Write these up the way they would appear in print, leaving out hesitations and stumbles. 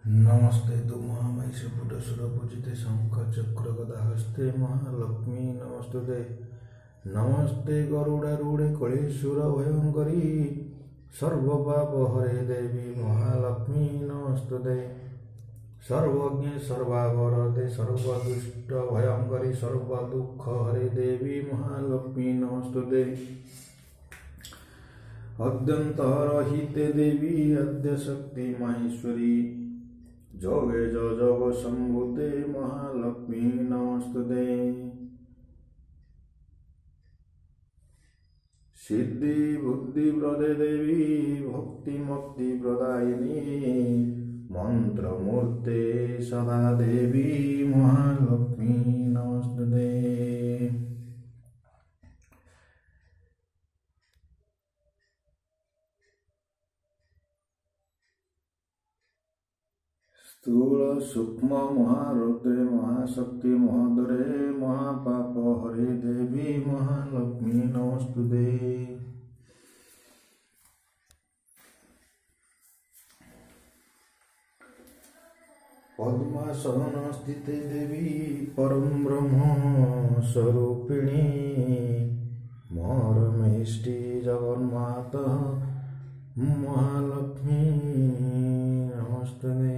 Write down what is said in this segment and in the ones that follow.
नमस्ते तु महामयी श्रीपुटसुरपूजिते शङ्खचक्रगदाहस्ते महालक्ष्मी नमस्तुते। नमस्ते गरुडारूढे कलेश्वरभयङ्करी सर्वपापहरे देवी महालक्ष्मी नमस्तुते। सर्वज्ञे सर्वावरदे सर्वदुष्टभयङ्करी सर्वदुःखहरे देवी महालक्ष्मी नमस्तुते। अद्यन्तरहिते देवी आद्यशक्ति माहेश्वरी जोगे जग सम्भूते महालक्ष्मी नमस्तुते। सिद्धि बुद्धि प्रदे देवी भक्ति मुक्ति प्रदायिनी मंत्रमूर्ते सदा देवी महालक्ष्मी नमस्तुते। स्थूल सूक्ष्म महारुद्रे महाशक्ति महादुरे महापाप हरे देवी महालक्ष्मी नमस्तुते। पद्मासन स्थिते देवी परम ब्रह्म स्वरूपिणी मोरमेष्टि जगन्माता महालक्ष्मी नमस्तुते।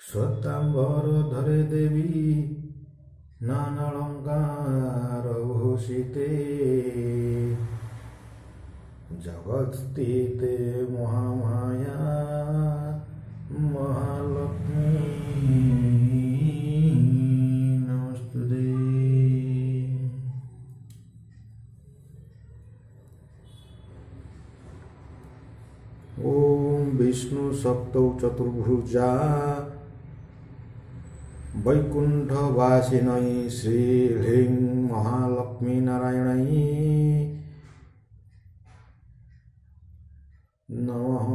श्वेतांबर धरे देवी नानालंकार भूषिते जगत्स्थिते महामाया महालक्ष्मी नमस्तुते। ओम विष्णु सप्तौ चतुर्भुजा वैकुंठवासिनै श्री ह्रीं महालक्ष्मी नारायणै नमः।